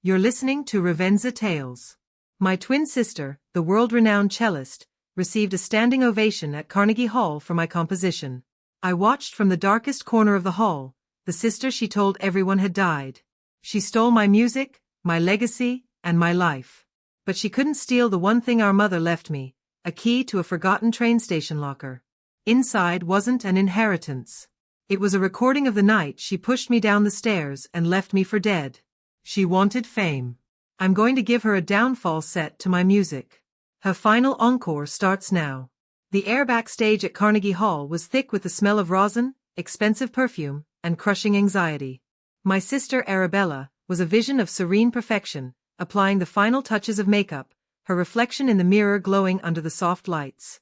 You're listening to Revenza Tales. My twin sister, the world-renowned cellist, received a standing ovation at Carnegie Hall for my composition. I watched from the darkest corner of the hall. The sister she told everyone had died. She stole my music, my legacy, and my life. But she couldn't steal the one thing our mother left me, a key to a forgotten train station locker. Inside wasn't an inheritance. It was a recording of the night she pushed me down the stairs and left me for dead. She wanted fame. I'm going to give her a downfall set to my music. Her final encore starts now. The air backstage at Carnegie Hall was thick with the smell of rosin, expensive perfume, and crushing anxiety. My sister Arabella was a vision of serene perfection, applying the final touches of makeup, her reflection in the mirror glowing under the soft lights.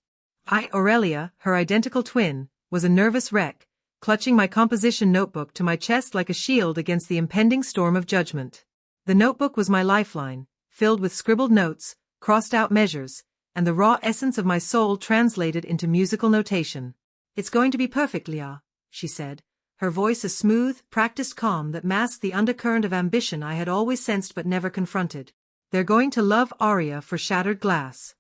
Aurelia, her identical twin, was a nervous wreck, clutching my composition notebook to my chest like a shield against the impending storm of judgment. The notebook was my lifeline, filled with scribbled notes, crossed-out measures, and the raw essence of my soul translated into musical notation. "It's going to be perfect, Leah," she said, her voice a smooth, practiced calm that masked the undercurrent of ambition I had always sensed but never confronted. "They're going to love aria for shattered glass."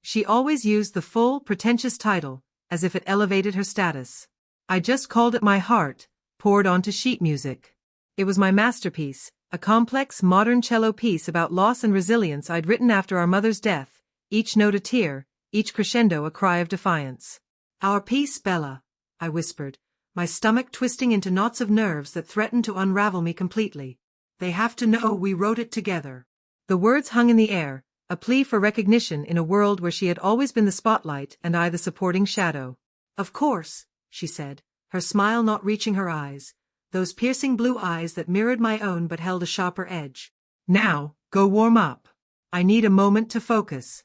She always used the full, pretentious title, as if it elevated her status. I just called it my heart, poured onto sheet music. It was my masterpiece, a complex, modern cello piece about loss and resilience I'd written after our mother's death, each note a tear, each crescendo a cry of defiance. "Our piece, Bella," I whispered, my stomach twisting into knots of nerves that threatened to unravel me completely. "They have to know we wrote it together." The words hung in the air, a plea for recognition in a world where she had always been the spotlight and I the supporting shadow. "Of course," she said, her smile not reaching her eyes, those piercing blue eyes that mirrored my own but held a sharper edge. "Now, go warm up. I need a moment to focus."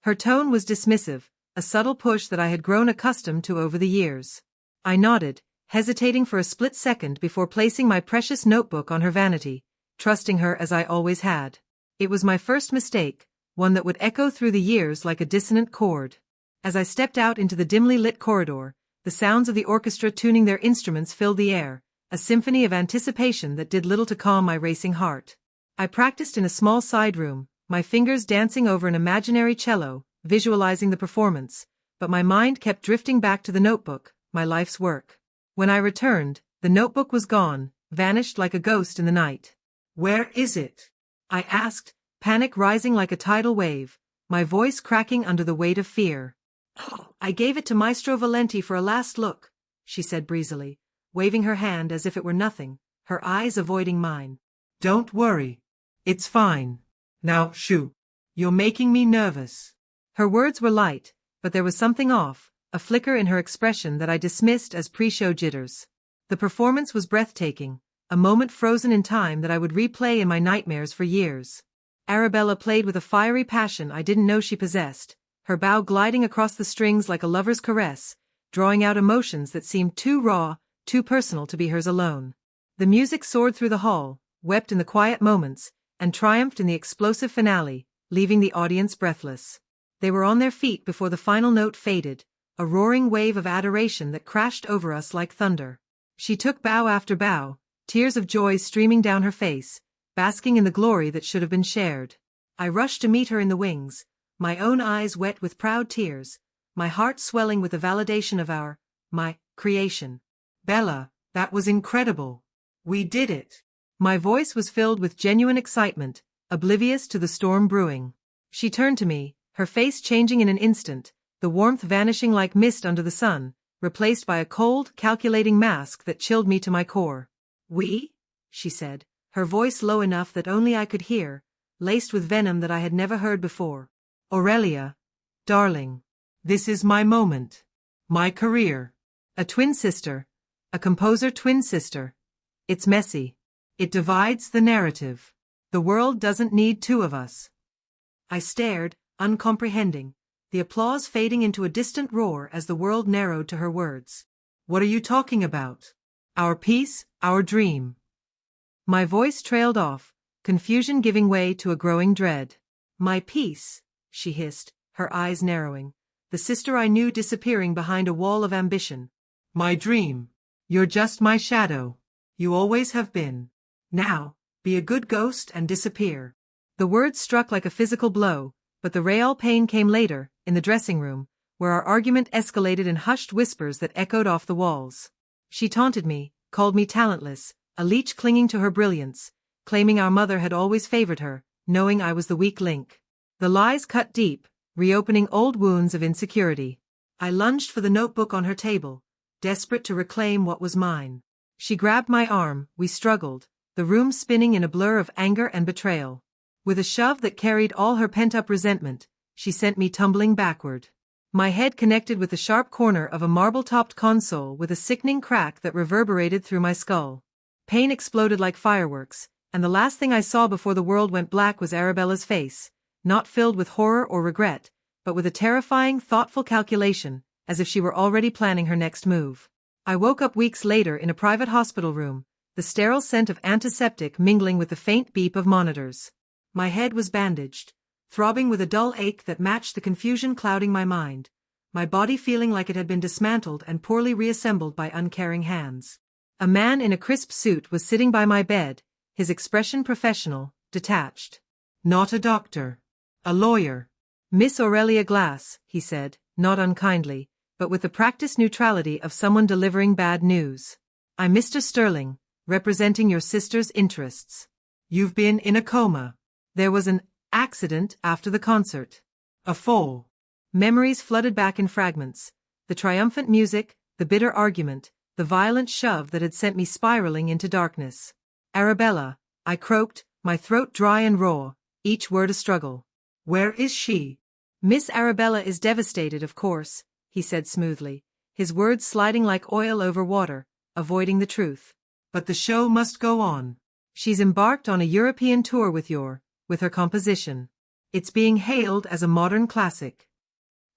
Her tone was dismissive, a subtle push that I had grown accustomed to over the years. I nodded, hesitating for a split second before placing my precious notebook on her vanity, trusting her as I always had. It was my first mistake, one that would echo through the years like a dissonant chord. As I stepped out into the dimly lit corridor, the sounds of the orchestra tuning their instruments filled the air, a symphony of anticipation that did little to calm my racing heart. I practiced in a small side room, my fingers dancing over an imaginary cello, visualizing the performance, but my mind kept drifting back to the notebook, my life's work. When I returned, the notebook was gone, vanished like a ghost in the night. "Where is it?" I asked, panic rising like a tidal wave, my voice cracking under the weight of fear. "I gave it to Maestro Valenti for a last look," she said breezily, waving her hand as if it were nothing, her eyes avoiding mine. "Don't worry. It's fine. Now, shoo. You're making me nervous." Her words were light, but there was something off, a flicker in her expression that I dismissed as pre-show jitters. The performance was breathtaking, a moment frozen in time that I would replay in my nightmares for years. Arabella played with a fiery passion I didn't know she possessed, her bow gliding across the strings like a lover's caress, drawing out emotions that seemed too raw, too personal to be hers alone. The music soared through the hall, wept in the quiet moments, and triumphed in the explosive finale, leaving the audience breathless. They were on their feet before the final note faded, a roaring wave of adoration that crashed over us like thunder. She took bow after bow, tears of joy streaming down her face, basking in the glory that should have been shared. I rushed to meet her in the wings, my own eyes wet with proud tears, my heart swelling with the validation of my creation. "Bella, that was incredible. We did it." My voice was filled with genuine excitement, oblivious to the storm brewing. She turned to me, her face changing in an instant, the warmth vanishing like mist under the sun, replaced by a cold, calculating mask that chilled me to my core. "We?" she said, her voice low enough that only I could hear, laced with venom that I had never heard before. "Aurelia, darling, this is my moment. My career. A twin sister. A composer twin sister. It's messy. It divides the narrative. The world doesn't need two of us." I stared, uncomprehending, the applause fading into a distant roar as the world narrowed to her words. "What are you talking about? Our piece, our dream." My voice trailed off, confusion giving way to a growing dread. "My piece," she hissed, her eyes narrowing, the sister I knew disappearing behind a wall of ambition. "My dream. You're just my shadow. You always have been. Now, Be a good ghost and disappear. The words struck like a physical blow, but the real pain came later, in the dressing room, where our argument escalated in hushed whispers that echoed off the walls. She taunted me, called me talentless, a leech clinging to her brilliance, claiming our mother had always favored her, knowing I was the weak link. The lies cut deep, reopening old wounds of insecurity. I lunged for the notebook on her table, desperate to reclaim what was mine. She grabbed my arm, we struggled, the room spinning in a blur of anger and betrayal. With a shove that carried all her pent-up resentment, she sent me tumbling backward. My head connected with the sharp corner of a marble-topped console with a sickening crack that reverberated through my skull. Pain exploded like fireworks, and the last thing I saw before the world went black was Arabella's face, not filled with horror or regret, but with a terrifying, thoughtful calculation, as if she were already planning her next move. I woke up weeks later in a private hospital room, the sterile scent of antiseptic mingling with the faint beep of monitors. My head was bandaged, throbbing with a dull ache that matched the confusion clouding my mind, my body feeling like it had been dismantled and poorly reassembled by uncaring hands. A man in a crisp suit was sitting by my bed, his expression professional, detached. Not a doctor. A lawyer. Miss Aurelia Glass, he said, not unkindly, but with the practiced neutrality of someone delivering bad news. I'm Mr. Sterling, representing your sister's interests. You've been in a coma. There was an accident after the concert. A fall. Memories flooded back in fragments. The triumphant music, the bitter argument, the violent shove that had sent me spiraling into darkness. Arabella, I croaked, my throat dry and raw, each word a struggle. Where is she? Miss Arabella is devastated, of course, he said smoothly, his words sliding like oil over water, avoiding the truth. But the show must go on. She's embarked on a European tour with her composition. It's being hailed as a modern classic.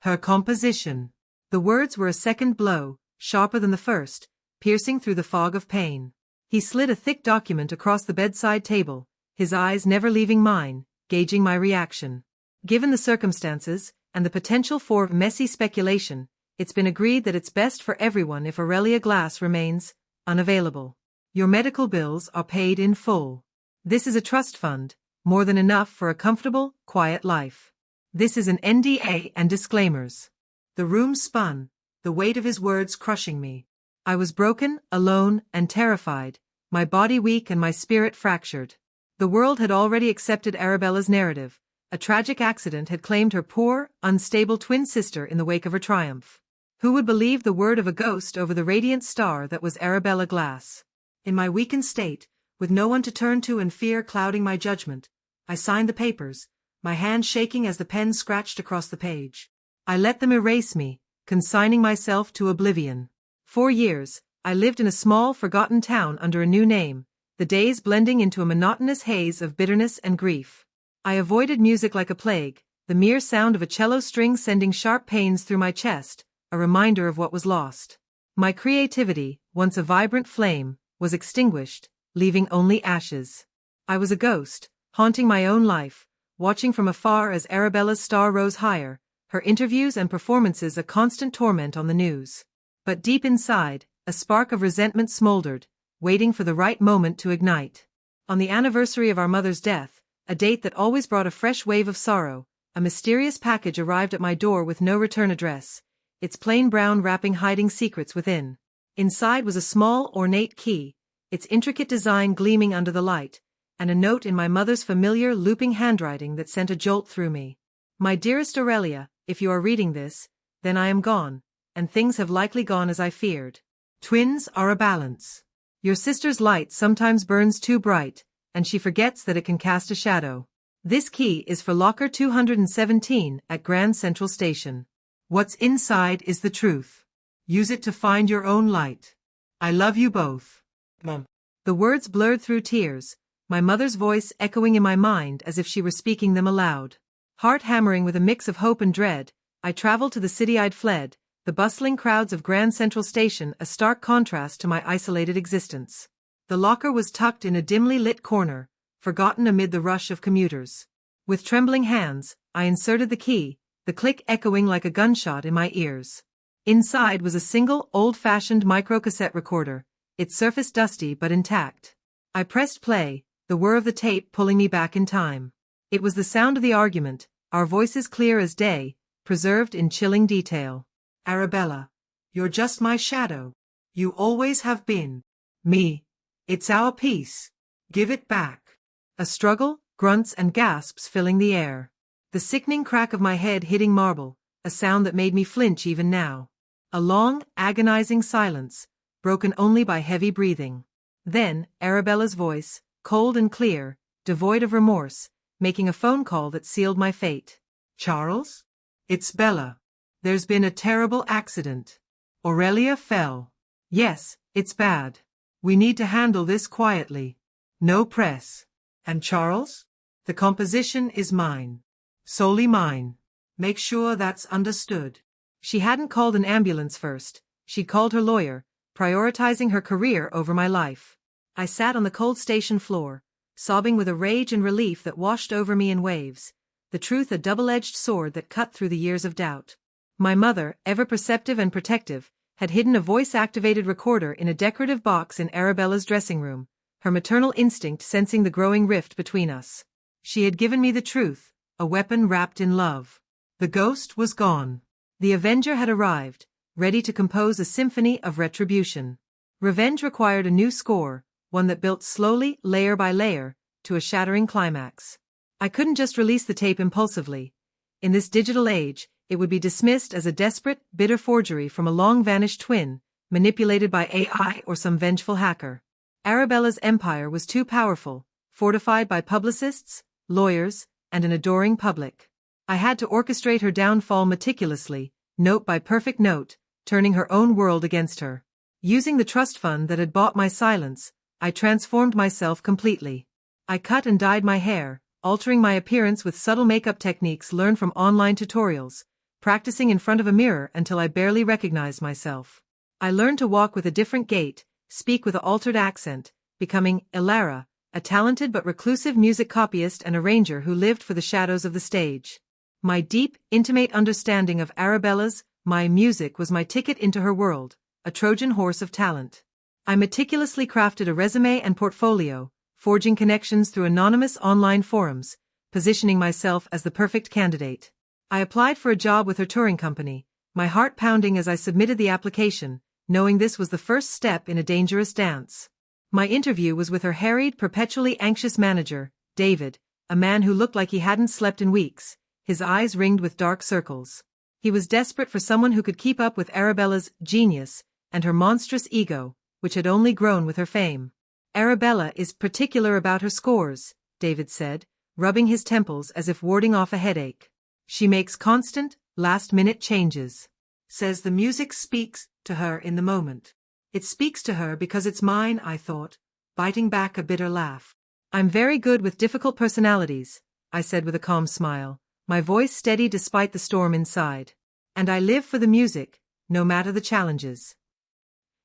Her composition. The words were a second blow, sharper than the first, piercing through the fog of pain. He slid a thick document across the bedside table, his eyes never leaving mine, gauging my reaction. Given the circumstances, and the potential for messy speculation, it's been agreed that it's best for everyone if Aurelia Glass remains unavailable. Your medical bills are paid in full. This is a trust fund, more than enough for a comfortable, quiet life. This is an NDA and disclaimers. The room spun, the weight of his words crushing me. I was broken, alone, and terrified, my body weak and my spirit fractured. The world had already accepted Arabella's narrative. A tragic accident had claimed her poor, unstable twin sister in the wake of her triumph. Who would believe the word of a ghost over the radiant star that was Arabella Glass? In my weakened state, with no one to turn to and fear clouding my judgment, I signed the papers, my hand shaking as the pen scratched across the page. I let them erase me, consigning myself to oblivion. 4 years, I lived in a small, forgotten town under a new name, the days blending into a monotonous haze of bitterness and grief. I avoided music like a plague, the mere sound of a cello string sending sharp pains through my chest, a reminder of what was lost. My creativity, once a vibrant flame, was extinguished, leaving only ashes. I was a ghost, haunting my own life, watching from afar as Arabella's star rose higher, her interviews and performances a constant torment on the news. But deep inside, a spark of resentment smoldered, waiting for the right moment to ignite. On the anniversary of our mother's death, a date that always brought a fresh wave of sorrow, a mysterious package arrived at my door with no return address, its plain brown wrapping hiding secrets within. Inside was a small, ornate key, its intricate design gleaming under the light, and a note in my mother's familiar, looping handwriting that sent a jolt through me. My dearest Aurelia, if you are reading this, then I am gone, and things have likely gone as I feared. Twins are a balance. Your sister's light sometimes burns too bright, and she forgets that it can cast a shadow. This key is for locker 217 at Grand Central Station. What's inside is the truth. Use it to find your own light. I love you both. Mom. The words blurred through tears, my mother's voice echoing in my mind as if she were speaking them aloud. Heart hammering with a mix of hope and dread, I traveled to the city I'd fled, the bustling crowds of Grand Central Station a stark contrast to my isolated existence. The locker was tucked in a dimly lit corner, forgotten amid the rush of commuters. With trembling hands, I inserted the key, the click echoing like a gunshot in my ears. Inside was a single, old-fashioned microcassette recorder, its surface dusty but intact. I pressed play, the whir of the tape pulling me back in time. It was the sound of the argument, our voices clear as day, preserved in chilling detail. Arabella, you're just my shadow. You always have been. Me. It's our piece. Give it back. A struggle, grunts and gasps filling the air. The sickening crack of my head hitting marble, a sound that made me flinch even now. A long, agonizing silence, broken only by heavy breathing. Then, Arabella's voice, cold and clear, devoid of remorse, making a phone call that sealed my fate. Charles? It's Bella. There's been a terrible accident. Aurelia fell. Yes, it's bad. We need to handle this quietly. No press. And Charles? The composition is mine. Solely mine. Make sure that's understood. She hadn't called an ambulance first. She'd called her lawyer, prioritizing her career over my life. I sat on the cold station floor, sobbing with a rage and relief that washed over me in waves, the truth a double-edged sword that cut through the years of doubt. My mother, ever perceptive and protective, had hidden a voice-activated recorder in a decorative box in Arabella's dressing room, her maternal instinct sensing the growing rift between us. She had given me the truth, a weapon wrapped in love. The ghost was gone. The Avenger had arrived, ready to compose a symphony of retribution. Revenge required a new score, one that built slowly, layer by layer, to a shattering climax. I couldn't just release the tape impulsively. In this digital age, it would be dismissed as a desperate, bitter forgery from a long-vanished twin, manipulated by AI or some vengeful hacker. Arabella's empire was too powerful, fortified by publicists, lawyers, and an adoring public. I had to orchestrate her downfall meticulously, note by perfect note, turning her own world against her. Using the trust fund that had bought my silence, I transformed myself completely. I cut and dyed my hair, altering my appearance with subtle makeup techniques learned from online tutorials, practicing in front of a mirror until I barely recognized myself. I learned to walk with a different gait, speak with an altered accent, becoming Ilara, a talented but reclusive music copyist and arranger who lived for the shadows of the stage. My deep, intimate understanding of Arabella's, my music was my ticket into her world, a Trojan horse of talent. I meticulously crafted a resume and portfolio, forging connections through anonymous online forums, positioning myself as the perfect candidate. I applied for a job with her touring company, my heart pounding as I submitted the application, knowing this was the first step in a dangerous dance. My interview was with her harried, perpetually anxious manager, David, a man who looked like he hadn't slept in weeks, his eyes ringed with dark circles. He was desperate for someone who could keep up with Arabella's genius and her monstrous ego, which had only grown with her fame. Arabella is particular about her scores, David said, rubbing his temples as if warding off a headache. She makes constant, last-minute changes. Says the music speaks to her in the moment. It speaks to her because it's mine, I thought, biting back a bitter laugh. I'm very good with difficult personalities, I said with a calm smile, my voice steady despite the storm inside. And I live for the music, no matter the challenges.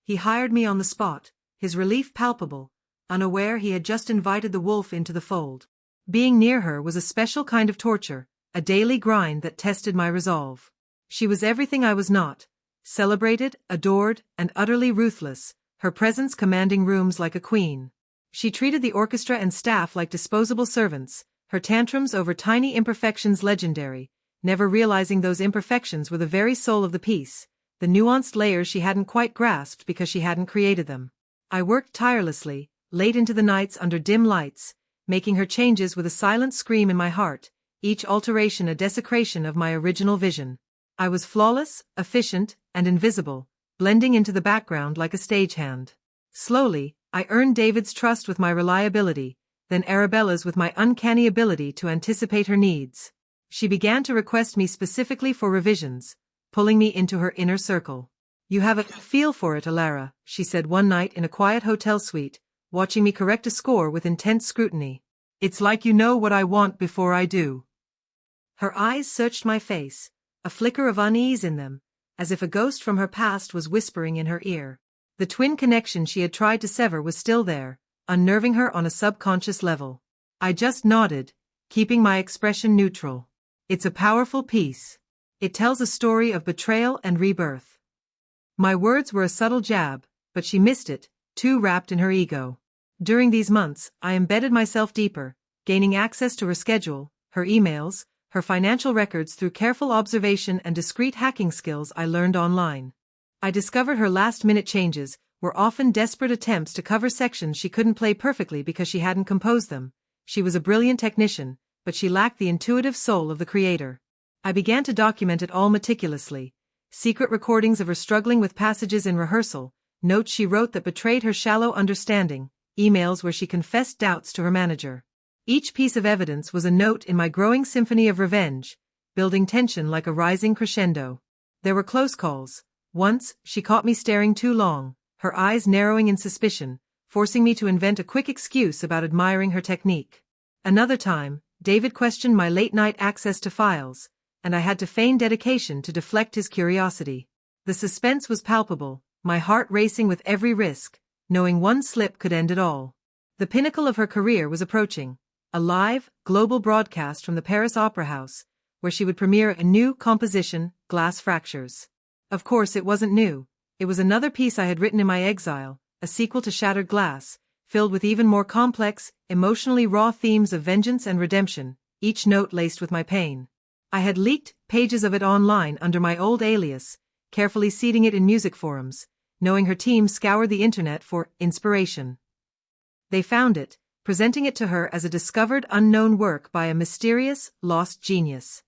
He hired me on the spot, his relief palpable, unaware he had just invited the wolf into the fold. Being near her was a special kind of torture, a daily grind that tested my resolve. She was everything I was not, celebrated, adored, and utterly ruthless, her presence commanding rooms like a queen. She treated the orchestra and staff like disposable servants, her tantrums over tiny imperfections legendary, never realizing those imperfections were the very soul of the piece, the nuanced layers she hadn't quite grasped because she hadn't created them. I worked tirelessly, late into the nights under dim lights, making her changes with a silent scream in my heart, each alteration a desecration of my original vision. I was flawless, efficient, and invisible, blending into the background like a stagehand. Slowly, I earned David's trust with my reliability, then Arabella's with my uncanny ability to anticipate her needs. She began to request me specifically for revisions, pulling me into her inner circle. "You have a feel for it, Ilara," she said one night in a quiet hotel suite, watching me correct a score with intense scrutiny. "It's like you know what I want before I do." Her eyes searched my face, a flicker of unease in them, as if a ghost from her past was whispering in her ear. The twin connection she had tried to sever was still there, unnerving her on a subconscious level. I just nodded, keeping my expression neutral. "It's a powerful piece. It tells a story of betrayal and rebirth." My words were a subtle jab, but she missed it, too wrapped in her ego. During these months, I embedded myself deeper, gaining access to her schedule, her emails, her financial records through careful observation and discreet hacking skills I learned online. I discovered her last-minute changes were often desperate attempts to cover sections she couldn't play perfectly because she hadn't composed them. She was a brilliant technician, but she lacked the intuitive soul of the creator. I began to document it all meticulously. Secret recordings of her struggling with passages in rehearsal, notes she wrote that betrayed her shallow understanding, emails where she confessed doubts to her manager. Each piece of evidence was a note in my growing symphony of revenge, building tension like a rising crescendo. There were close calls. Once, she caught me staring too long, her eyes narrowing in suspicion, forcing me to invent a quick excuse about admiring her technique. Another time, David questioned my late-night access to files, and I had to feign dedication to deflect his curiosity. The suspense was palpable, my heart racing with every risk, knowing one slip could end it all. The pinnacle of her career was approaching, a live, global broadcast from the Paris Opera House, where she would premiere a new composition, Glass Fractures. Of course it wasn't new, it was another piece I had written in my exile, a sequel to Shattered Glass, filled with even more complex, emotionally raw themes of vengeance and redemption, each note laced with my pain. I had leaked pages of it online under my old alias, carefully seeding it in music forums, knowing her team scoured the internet for inspiration. They found it, presenting it to her as a discovered unknown work by a mysterious, lost genius.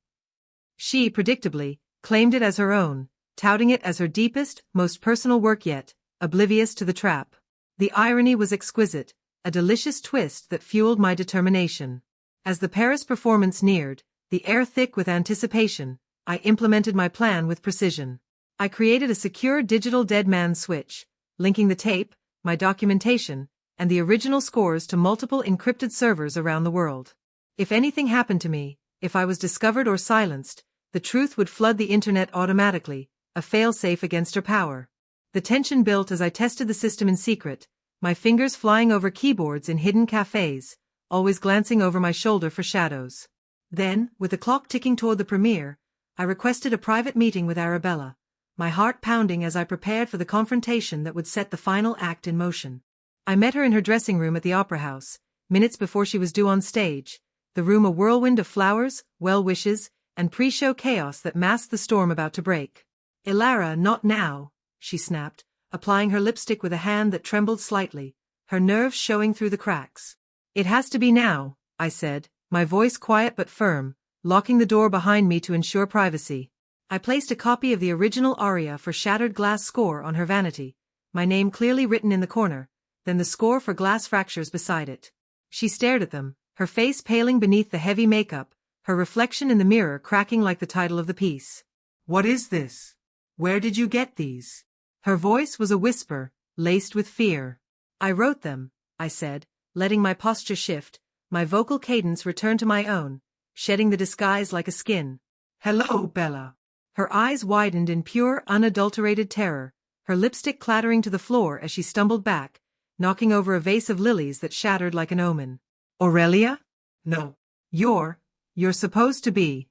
She, predictably, claimed it as her own, touting it as her deepest, most personal work yet, oblivious to the trap. The irony was exquisite, a delicious twist that fueled my determination. As the Paris performance neared, the air thick with anticipation, I implemented my plan with precision. I created a secure digital dead man switch, linking the tape, my documentation, and the original scores to multiple encrypted servers around the world. If anything happened to me, if I was discovered or silenced, the truth would flood the internet automatically, a fail-safe against her power. The tension built as I tested the system in secret, my fingers flying over keyboards in hidden cafes, always glancing over my shoulder for shadows. Then, with the clock ticking toward the premiere, I requested a private meeting with Arabella, my heart pounding as I prepared for the confrontation that would set the final act in motion. I met her in her dressing room at the Opera House, minutes before she was due on stage, the room a whirlwind of flowers, well wishes, and pre-show chaos that masked the storm about to break. "Ilara, not now," she snapped, applying her lipstick with a hand that trembled slightly, her nerves showing through the cracks. "It has to be now," I said, my voice quiet but firm, locking the door behind me to ensure privacy. I placed a copy of the original aria for Shattered Glass score on her vanity, my name clearly written in the corner, then the score for Glass Fractures beside it. She stared at them, her face paling beneath the heavy makeup, her reflection in the mirror cracking like the title of the piece. "What is this? Where did you get these?" Her voice was a whisper, laced with fear. "I wrote them," I said, letting my posture shift, my vocal cadence return to my own, shedding the disguise like a skin. "Hello, Bella." Her eyes widened in pure, unadulterated terror, her lipstick clattering to the floor as she stumbled back, knocking over a vase of lilies that shattered like an omen. "Aurelia? No. You're supposed to be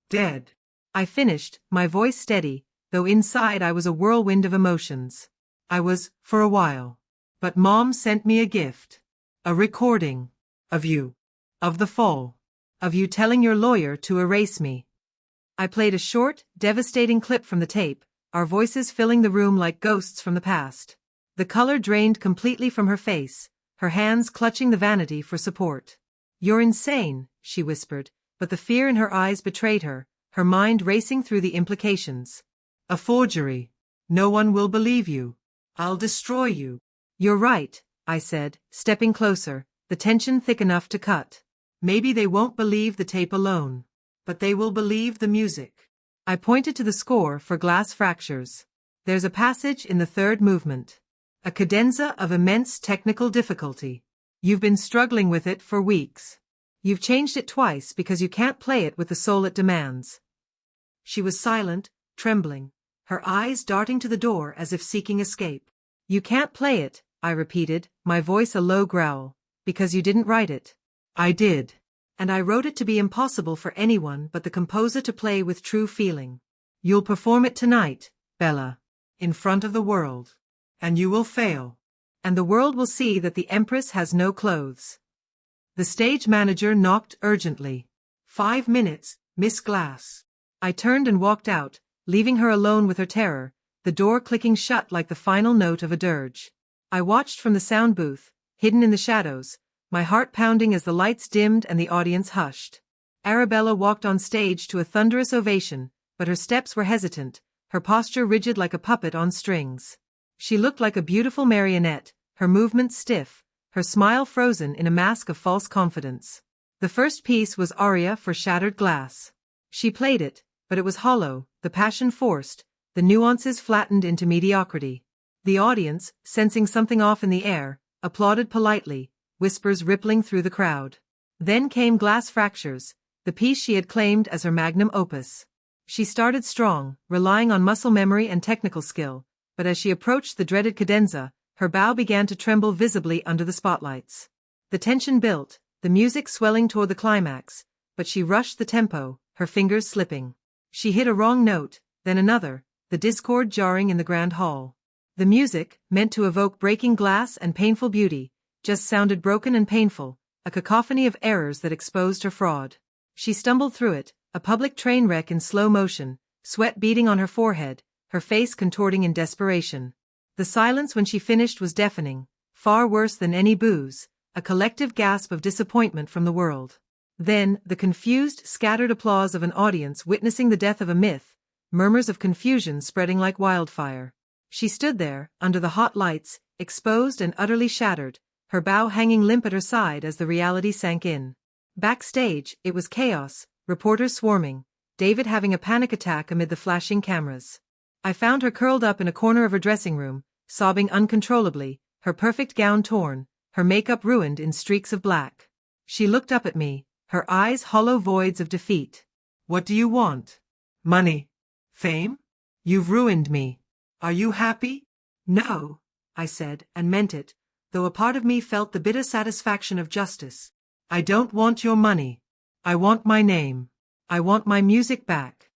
dead." I finished, my voice steady, though inside I was a whirlwind of emotions. "I was, for a while. But Mom sent me a gift. A recording. Of you. Of the fall. Of you telling your lawyer to erase me." I played a short, devastating clip from the tape, our voices filling the room like ghosts from the past. The color drained completely from her face, her hands clutching the vanity for support. "You're insane," she whispered, but the fear in her eyes betrayed her, her mind racing through the implications. "A forgery. No one will believe you. I'll destroy you." "You're right," I said, stepping closer, the tension thick enough to cut. "Maybe they won't believe the tape alone, but they will believe the music." I pointed to the score for Glass Fractures. "There's a passage in the third movement. A cadenza of immense technical difficulty. You've been struggling with it for weeks. You've changed it twice because you can't play it with the soul it demands." She was silent, trembling, her eyes darting to the door as if seeking escape. "You can't play it," I repeated, my voice a low growl, "because you didn't write it." "I did. And I wrote it to be impossible for anyone but the composer to play with true feeling." "You'll perform it tonight, Bella, in front of the world. And you will fail. And the world will see that the Empress has no clothes. The stage manager knocked urgently. 5 minutes, Miss Glass. I turned and walked out, leaving her alone with her terror, the door clicking shut like the final note of a dirge. I watched from the sound booth, hidden in the shadows, my heart pounding as the lights dimmed and the audience hushed. Arabella walked on stage to a thunderous ovation, but her steps were hesitant, her posture rigid like a puppet on strings. She looked like a beautiful marionette, her movements stiff, her smile frozen in a mask of false confidence. The first piece was aria for Shattered Glass. She played it, but it was hollow, the passion forced, the nuances flattened into mediocrity. The audience, sensing something off in the air, applauded politely, whispers rippling through the crowd. Then came Glass Fractures, the piece she had claimed as her magnum opus. She started strong, relying on muscle memory and technical skill, but as she approached the dreaded cadenza, her bow began to tremble visibly under the spotlights. The tension built, the music swelling toward the climax, but she rushed the tempo, her fingers slipping. She hit a wrong note, then another, the discord jarring in the grand hall. The music, meant to evoke breaking glass and painful beauty, just sounded broken and painful, a cacophony of errors that exposed her fraud. She stumbled through it, a public train wreck in slow motion, sweat beading on her forehead, her face contorting in desperation. The silence when she finished was deafening, far worse than any boos, a collective gasp of disappointment from the world. Then, the confused, scattered applause of an audience witnessing the death of a myth, murmurs of confusion spreading like wildfire. She stood there, under the hot lights, exposed and utterly shattered, her bow hanging limp at her side as the reality sank in. Backstage, it was chaos, reporters swarming, David having a panic attack amid the flashing cameras. I found her curled up in a corner of her dressing room, sobbing uncontrollably, her perfect gown torn, her makeup ruined in streaks of black. She looked up at me, her eyes hollow voids of defeat. What do you want? Money? Fame? You've ruined me. Are you happy? No, I said, and meant it, though a part of me felt the bitter satisfaction of justice. I don't want your money. I want my name. I want my music back.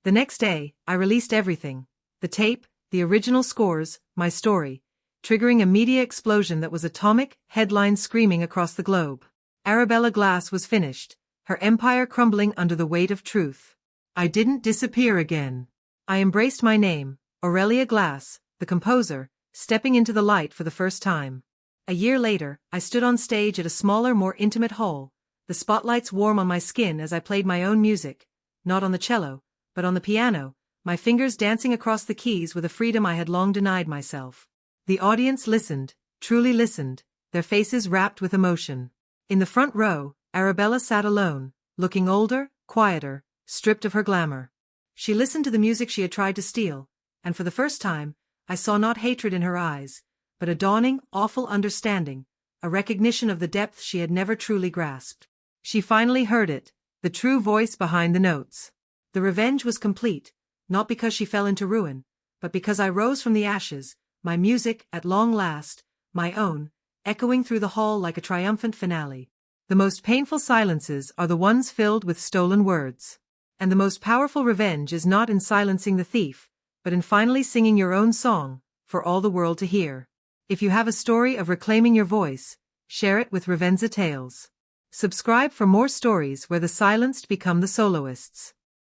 The next day, I released everything. The tape, the original scores, my story, triggering a media explosion that was atomic, headlines screaming across the globe. Arabella Glass was finished, her empire crumbling under the weight of truth. I didn't disappear again. I embraced my name, Aurelia Glass, the composer, stepping into the light for the first time. A year later, I stood on stage at a smaller, more intimate hall, the spotlights warm on my skin as I played my own music, not on the cello, but on the piano, my fingers dancing across the keys with a freedom I had long denied myself. The audience listened, truly listened, their faces wrapped with emotion. In the front row, Arabella sat alone, looking older, quieter, stripped of her glamour. She listened to the music she had tried to steal, and for the first time, I saw not hatred in her eyes, but a dawning, awful understanding, a recognition of the depth she had never truly grasped. She finally heard it, the true voice behind the notes. The revenge was complete, not because she fell into ruin, but because I rose from the ashes, my music, at long last, my own, echoing through the hall like a triumphant finale. The most painful silences are the ones filled with stolen words. And the most powerful revenge is not in silencing the thief, but in finally singing your own song, for all the world to hear. If you have a story of reclaiming your voice, share it with Revenza Tales. Subscribe for more stories where the silenced become the soloists.